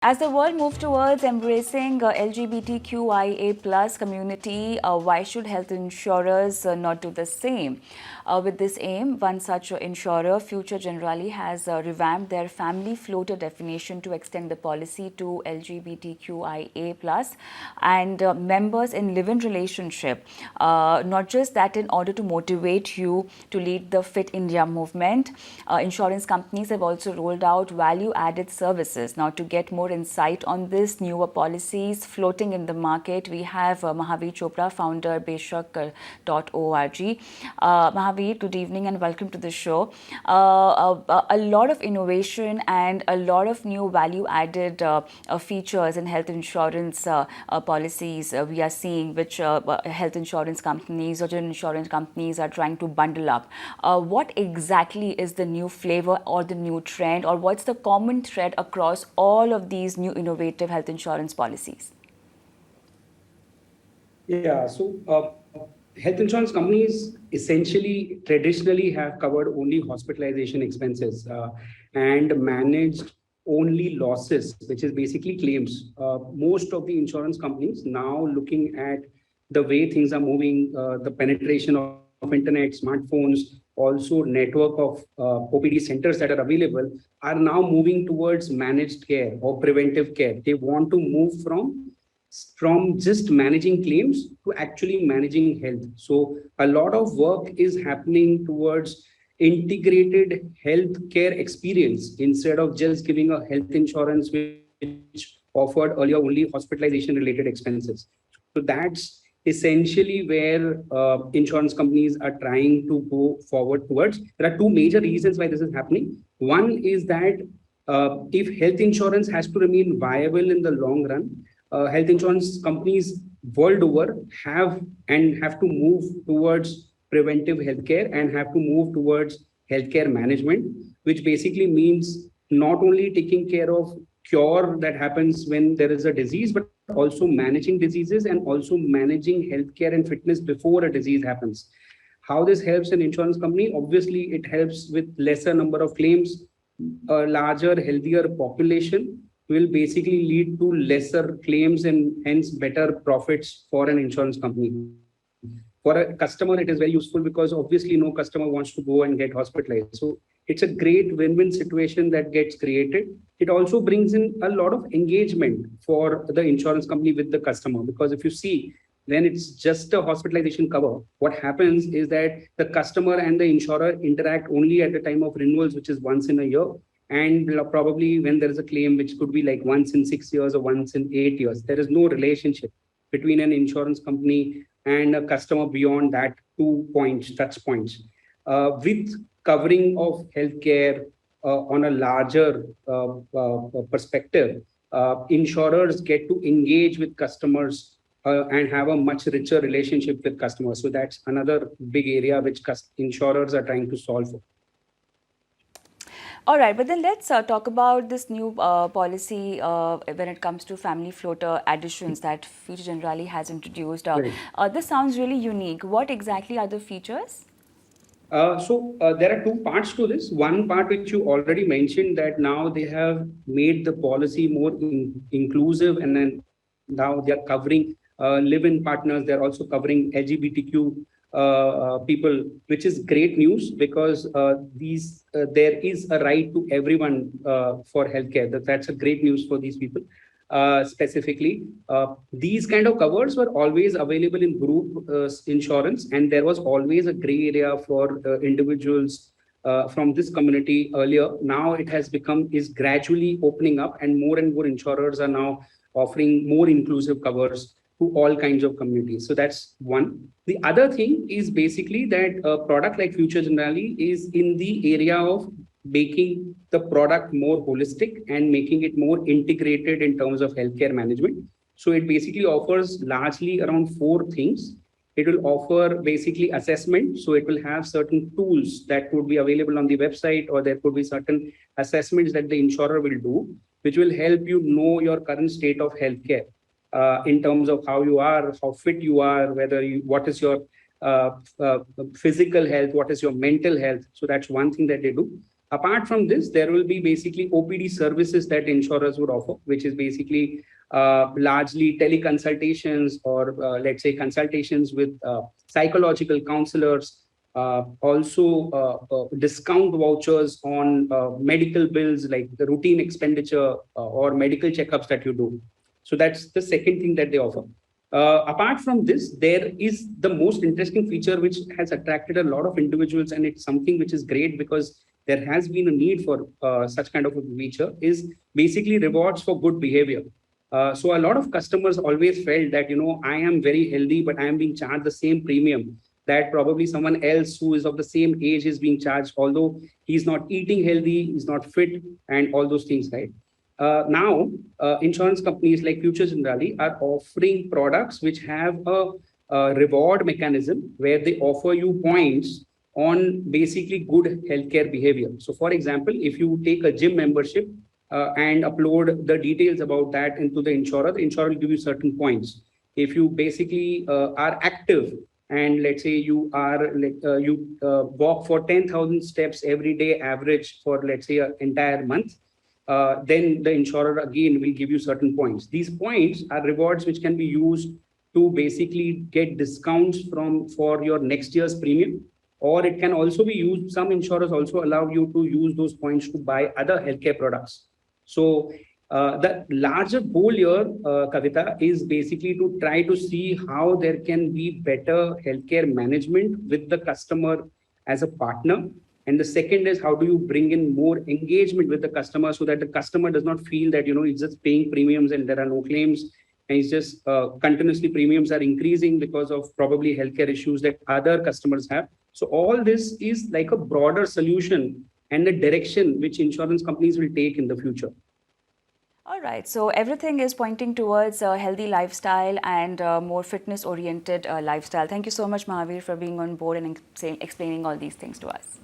As the world moves towards embracing LGBTQIA plus community, why should health insurers not do the same? With this aim, one such insurer, Future Genrali, has revamped their family floater definition to extend the policy to LGBTQIA plus and members in live-in relationship. Not just that, in order to motivate you to lead the Fit India movement, insurance companies have also rolled out value-added services. Now, to get more insight on this, newer policies floating in the market, we have Mahavir Chopra, founder relationship.Not. Mahavir, good evening and welcome to the show. A lot of innovation and a lot of new value-added features in health insurance policies we are seeing, which health insurance companies or general insurance companies are trying to bundle up. What exactly is the new flavor or the new trend, or what's the common thread across all of these new innovative health insurance policies? Yeah, health insurance companies essentially traditionally have covered only hospitalization expenses and managed only losses, which is basically claims. Most of the insurance companies now looking at the way things are moving, the penetration of internet, smartphones, also network of OPD centers that are available are now moving towards managed care or preventive care. They want to move from just managing claims to actually managing health. So a lot of work is happening towards integrated healthcare experience instead of just giving a health insurance which offered earlier only hospitalization related expenses. So that's essentially where insurance companies are trying to go forward towards. There are two major reasons why this is happening. One is that if health insurance has to remain viable in the long run, health insurance companies world over have to move towards preventive healthcare and have to move towards healthcare management, which basically means not only taking care of cure that happens when there is a disease, but also managing diseases and also managing healthcare and fitness before a disease happens. How this helps an insurance company? Obviously, it helps with lesser number of claims. A larger, healthier population will basically lead to lesser claims and hence better profits for an insurance company. For a customer, it is very useful because obviously no customer wants to go and get hospitalized. So it's a great win-win situation that gets created. It also brings in a lot of engagement for the insurance company with the customer, because if you see, when it's just a hospitalization cover, what happens is that the customer and the insurer interact only at the time of renewals, which is once in a year. And probably when there is a claim, which could be like once in 6 years or once in 8 years, there is no relationship between an insurance company and a customer beyond that touch points. With covering of healthcare on a larger perspective, insurers get to engage with customers and have a much richer relationship with customers. So that's another big area which insurers are trying to solve for. All right, but then let's talk about this new policy when it comes to family floater additions that Future Generali has introduced. Right. This sounds really unique. What exactly are the features? There are two parts to this. One part which you already mentioned, that now they have made the policy more inclusive, and then now they are covering live-in partners. They're also covering LGBTQ people, which is great news because there is a right to everyone for healthcare. That's a great news for these people. Specifically, these kind of covers were always available in group insurance, and there was always a gray area for individuals from this community earlier. Now it is gradually opening up, and more insurers are now offering more inclusive covers to all kinds of communities. So that's one. The other thing is basically that a product like Future Generali is in the area of making the product more holistic and making it more integrated in terms of healthcare management. So it basically offers largely around four things. It will offer basically assessment. So it will have certain tools that would be available on the website, or there could be certain assessments that the insurer will do, which will help you know your current state of healthcare in terms of how you are, how fit you are, what is your physical health, what is your mental health. So that's one thing that they do. Apart from this, there will be basically OPD services that insurers would offer, which is basically largely teleconsultations or let's say consultations with psychological counselors, also discount vouchers on medical bills like the routine expenditure or medical checkups that you do. So that's the second thing that they offer. Apart from this, there is the most interesting feature which has attracted a lot of individuals, and it's something which is great because there has been a need for such kind of a feature, is basically rewards for good behavior. So a lot of customers always felt that, I am very healthy, but I am being charged the same premium that probably someone else who is of the same age is being charged, although he's not eating healthy, he's not fit, and all those things, right? Now, insurance companies like Futures Genrali are offering products which have a reward mechanism where they offer you points on basically good healthcare behavior. So, for example, if you take a gym membership and upload the details about that into the insurer will give you certain points. If you basically are active and let's say you are you walk for 10,000 steps every day average for let's say an entire month, then the insurer again will give you certain points. These points are rewards which can be used to basically get discounts for your next year's premium, or it can also be used. Some insurers also allow you to use those points to buy other healthcare products. So the larger goal here, Kavita, is basically to try to see how there can be better healthcare management with the customer as a partner. And the second is how do you bring in more engagement with the customer so that the customer does not feel that, he's just paying premiums and there are no claims. And it's just continuously premiums are increasing because of probably healthcare issues that other customers have. So all this is like a broader solution and the direction which insurance companies will take in the future. All right, so everything is pointing towards a healthy lifestyle and a more fitness-oriented lifestyle. Thank you so much, Mahavir, for being on board and explaining all these things to us.